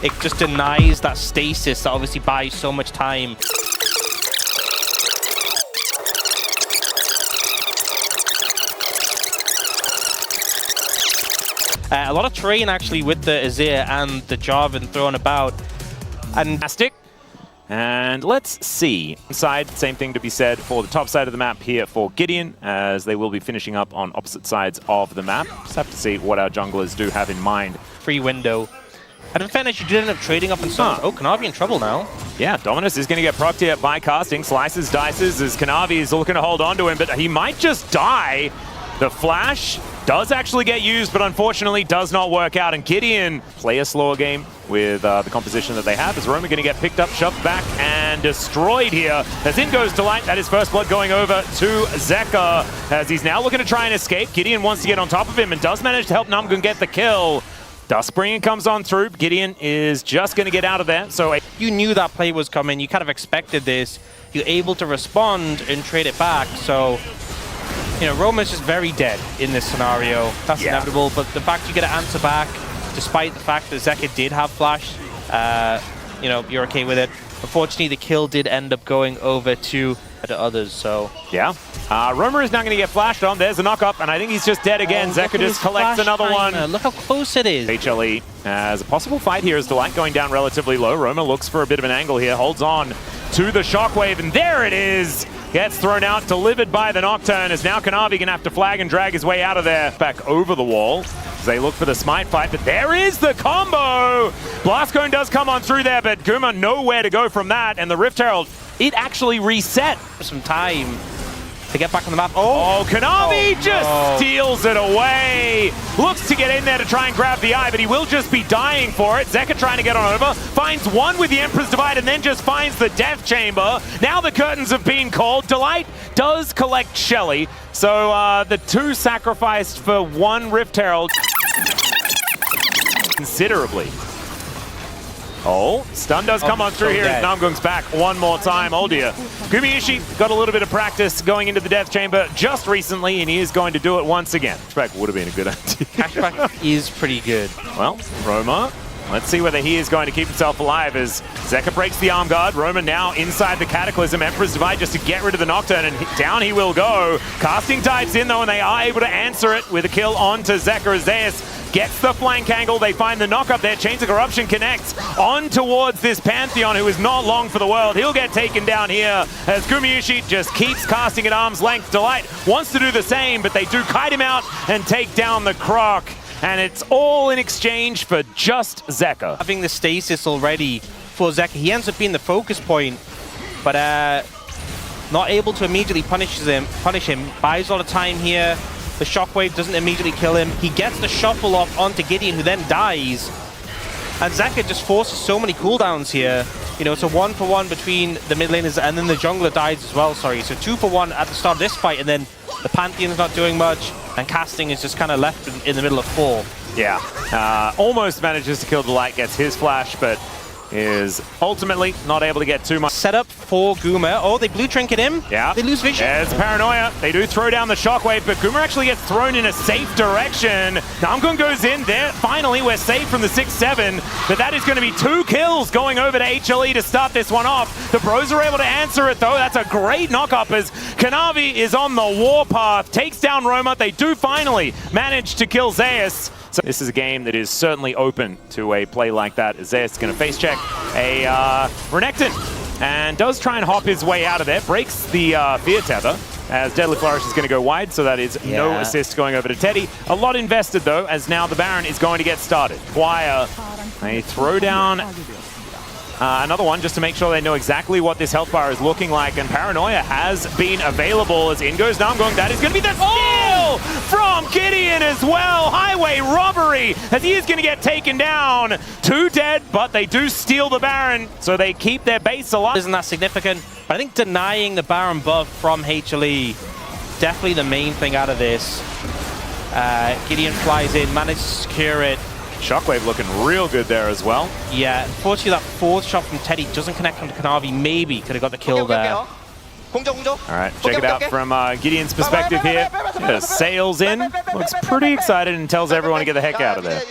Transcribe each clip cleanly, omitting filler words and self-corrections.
it just denies that stasis that obviously buys so much time. A lot of terrain actually with the Azir and the Jarvan thrown about. And fantastic. And let's see. Inside, same thing to be said for the top side of the map here for Gideon, as they will be finishing up on opposite sides of the map. Just have to see what our junglers do have in mind. Free window. And in fairness, you did end up trading up and stuff. Oh, Kanavi in trouble now. Yeah, Dominus is going to get procced here by casting. Slices, dices as Kanavi is looking to hold on to him, but he might just die. The flash does actually get used, but unfortunately does not work out. And Gideon play a slower game with the composition that they have. Is Roma going to get picked up, shoved back, and destroyed here? As in goes Delight. That is first blood going over to Zeka, as he's now looking to try and escape. Gideon wants to get on top of him and does manage to help Namgun get the kill. Dustbringer comes on through. Gideon is just going to get out of there. So you knew that play was coming. You kind of expected this. You're able to respond and trade it back. So, you know, Roma's just very dead in this scenario. That's inevitable. But the fact you get an answer back, despite the fact that Zeka did have flash, you know, you're okay with it. Unfortunately, the kill did end up going over to the others, so... Yeah. Roma is now going to get flashed on. There's a knock-up, and I think he's just dead again. Zeka just collects another one. Look how close it is. HLE has a possible fight here as Delight going down relatively low. Roma looks for a bit of an angle here, holds on to the shockwave, and there it is! Gets thrown out, delivered by the Nocturne, as now Kanavi going to have to flag and drag his way out of there. Back over the wall as they look for the smite fight, but there is the combo! Blast Cone does come on through there, but Guma nowhere to go from that, and the Rift Herald, it actually reset. Some time to get back on the map. Oh, Kanavi just steals it away. Looks to get in there to try and grab the eye, but he will just be dying for it. Zeka trying to get on over. Finds one with the Emperor's Divide and then just finds the Death Chamber. Now the curtains have been called. Delight does collect Shelly. So the two sacrificed for one Rift Herald. Considerably. Oh, stun does come on through here as Namgung's back one more time. Oh dear. Gumiishi got a little bit of practice going into the Death Chamber just recently, and he is going to do it once again. Cashback would have been a good idea. Cashback is pretty good. Well, Roma, let's see whether he is going to keep himself alive as Zeka breaks the arm guard. Roma now inside the Cataclysm. Emperor's Divide just to get rid of the Nocturne, and down he will go. Casting dives in though, and they are able to answer it with a kill onto Zeka as Zeus gets the flank angle. They find the knock-up there. Chains of Corruption connects on towards this Pantheon, who is not long for the world. He'll get taken down here as Gumiishi just keeps casting at arm's length. Delight wants to do the same, but they do kite him out and take down the Croc. And it's all in exchange for just Zeka. Having the stasis already for Zeka, he ends up being the focus point, but not able to immediately punish him. Buys a lot of time here. The shockwave doesn't immediately kill him. He gets the shuffle off onto Gideon, who then dies. And Zeka just forces so many cooldowns here. You know, it's a 1-for-1 between the mid laners, and then the jungler dies as well, sorry. So 2-for-1 at the start of this fight, and then the Pantheon's not doing much, and casting is just kind of left in the middle of 4. Yeah, almost manages to kill Delight, gets his flash, but is ultimately not able to get too much. Set up for Guma. Oh, they blue trinket him. Yeah. They lose vision. There's Paranoia. They do throw down the shockwave, but Guma actually gets thrown in a safe direction. Namgun goes in there. Finally, we're safe from the 6-7, but that is going to be 2 kills going over to HLE to start this one off. The Bros are able to answer it, though. That's a great knock-up as Kanavi is on the warpath. Takes down Roma. They do finally manage to kill Zeus. So this is a game that is certainly open to a play like that. Zeus is going to face check a Renekton and does try and hop his way out of there. Breaks the Fear Tether as Deadly Flourish is going to go wide, so that is no assist going over to Teddy. A lot invested though, as now the Baron is going to get started. Quire, they throw down another one just to make sure they know exactly what this health bar is looking like, and Paranoia has been available as in goes Namgung. That is going to be the steal from Gideon as well. Highway robbery as he is going to get taken down. 2 dead, but they do steal the Baron, so they keep their base alive. Isn't that significant? But I think denying the Baron buff from HLE, definitely the main thing out of this. Gideon flies in, manages to secure it. Shockwave looking real good there as well. Yeah, unfortunately that 4th shot from Teddy doesn't connect onto Kanavi. Maybe could have got the kill there. Alright, check it out from Gideon's perspective here. Sails in, looks pretty excited and tells everyone to get the heck out of there.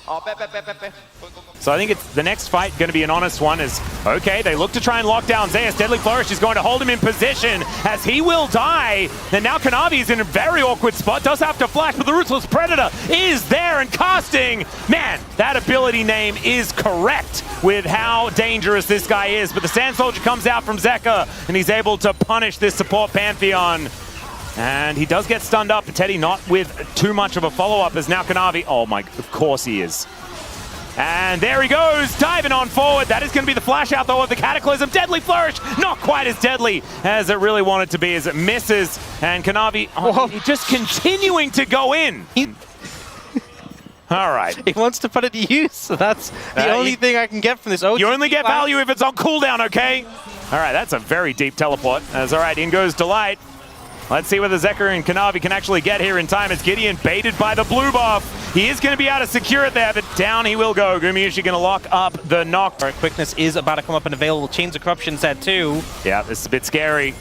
So I think it's the next fight going to be an honest one. Is okay, they look to try and lock down Zeus. Deadly Flourish is going to hold him in position as he will die. And now Kanavi is in a very awkward spot, does have to flash, but the Ruthless Predator is there and casting. Man, that ability name is correct with how dangerous this guy is. But the Sand Soldier comes out from Zeka and he's able to punish this support Pantheon. And he does get stunned up, but Teddy not with too much of a follow-up as now Kanavi, oh my, of course he is. And there he goes, diving on forward. That is going to be the flash out though of the Cataclysm. Deadly Flourish, not quite as deadly as it really wanted to be as it misses. And Kanavi just continuing to go in. All right. He wants to put it to use, so that's the only thing I can get from this. You only get value if it's on cooldown, okay? All right, that's a very deep teleport. As all right, in goes Delight. Let's see whether Zeka and Kanavi can actually get here in time. As Gideon baited by the blue buff. He is going to be able to secure it there, but down he will go. Gumayusi going to lock up the knock. Quickness is about to come up and available. Chains of Corruption set too. Yeah, this is a bit scary.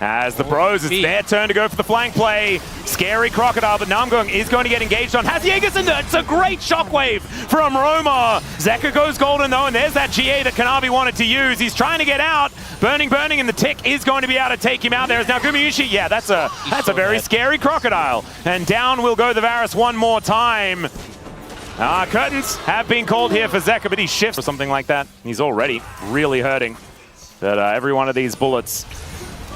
As the Bros, it's their turn to go for the flank play. Scary Crocodile, but Namgung is going to get engaged on Haziagus, and it's a great shockwave from Roma. Zeka goes golden though, and there's that GA that Kanavi wanted to use. He's trying to get out. Burning, and the Tick is going to be able to take him out. There is now Gumayusi. Yeah, that's a very scary Crocodile. And down will go the Varus one more time. Curtains have been called here for Zeka, but he shifts or something like that. He's already really hurting. But every one of these bullets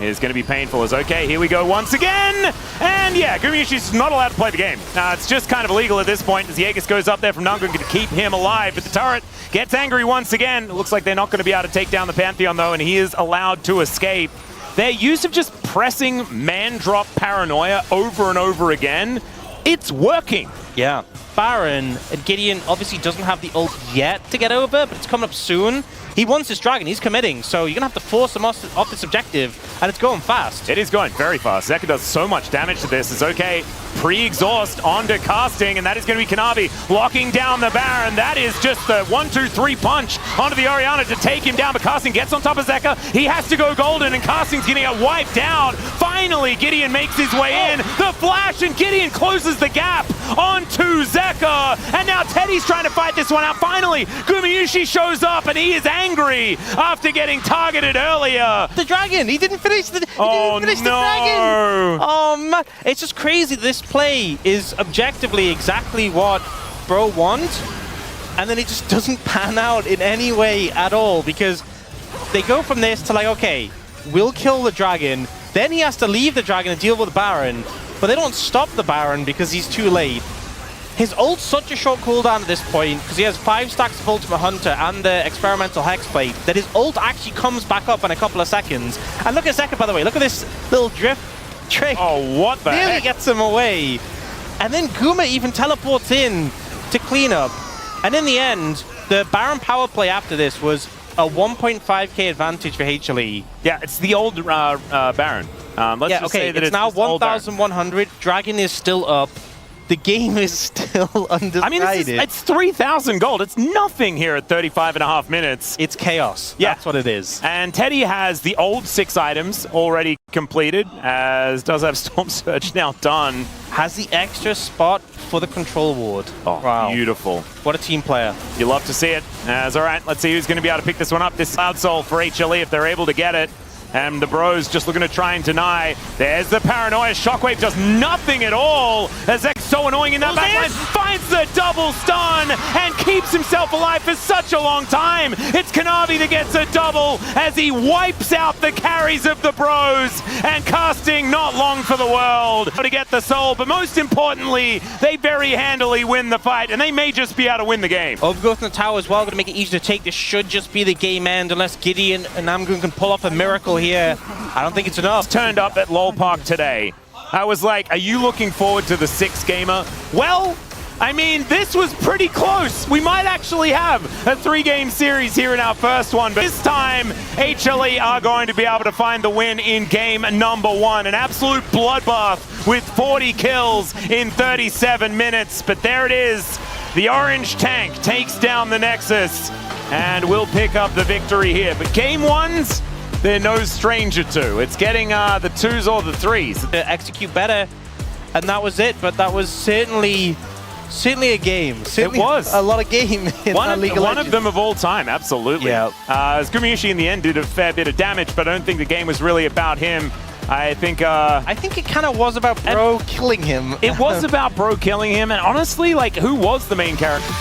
is going to be painful. As okay, here we go once again. And yeah, Gumayushi's not allowed to play the game. It's just kind of illegal at this point as Jaeger goes up there from Namgung to keep him alive. But the turret gets angry once again. It looks like they're not going to be able to take down the Pantheon though, and he is allowed to escape. Their use of just pressing man-drop paranoia over and over again, it's working. Yeah. Baron and Gideon obviously doesn't have the ult yet to get over, but it's coming up soon. He wants his dragon, he's committing, so you're going to have to force him off this objective, and it's going fast. It is going very fast. Zeka does so much damage to this. It's okay. Pre-exhaust onto casting, and that is going to be Kanavi locking down the Baron. That is just the 1-2-3 punch onto the Orianna to take him down, but casting gets on top of Zeka. He has to go golden, and casting's going to get wiped out. Finally, Gideon makes his way in. The flash, and Gideon closes the gap onto Zeka. And now Teddy's trying to fight this one out. Finally, Gumayusi shows up, and he is angry after getting targeted earlier. The dragon, he didn't finish the dragon. Oh man, it's just crazy. This play is objectively exactly what Bro wants, and then it just doesn't pan out in any way at all, because they go from this to like, okay, we'll kill the dragon, then he has to leave the dragon and deal with the Baron, but they don't stop the Baron because he's too late. His ult's such a short cooldown at this point, because he has 5 stacks of Ultimate Hunter and the Experimental Hexblade, that his ult actually comes back up in a couple of seconds. And look at Zeka, by the way, look at this little drift trick. Oh, what the Nearly heck? gets him away. And then Guma even teleports in to clean up. And in the end, the Baron power play after this was a 1.5k advantage for HLE. Yeah, it's the old Baron. Let's just say that it's now 1,100. Dragon is still up. The game is still undecided. I mean, it's 3,000 gold. It's nothing here at 35.5 minutes. It's chaos. Yeah. That's what it is. And Teddy has the old 6 items already completed, as does have Storm Surge now done. Has the extra spot for the control ward. Oh, wow. Beautiful. What a team player. You love to see it. As all right, let's see who's going to be able to pick this one up. This Cloud Soul for HLE if they're able to get it. And the Bros just looking to try and deny. There's the Paranoia. Shockwave does nothing at all. As Zeka's so annoying in that backline. Finds the double stun and keeps himself alive for such a long time. It's Kanavi that gets a double as he wipes out the carries of the Bros. And casting not long for the world to get the soul. But most importantly, they very handily win the fight. And they may just be able to win the game. Overgrowth in the tower as well. Going to make it easy to take. This should just be the game end unless Gideon and Namgung can pull off a miracle here. I don't think it's enough. Turned up at LOL Park today. I was like, are you looking forward to the 6 gamer? Well, I mean, this was pretty close. We might actually have a 3-game series here in our first one, but this time HLE are going to be able to find the win in game number 1. An absolute bloodbath with 40 kills in 37 minutes. But there it is. The orange tank takes down the Nexus and will pick up the victory here. But game 1s, they're no stranger to. It's getting the 2s or the 3s. To execute better, and that was it. But that was certainly Certainly a game. Certainly it was. A lot of game in League of Legends. One of them of all time, absolutely. Yeah. skirmishes in the end did a fair bit of damage, but I don't think the game was really about him. I think it kind of was about Bro killing him. It was about Bro killing him, and honestly, like, who was the main character?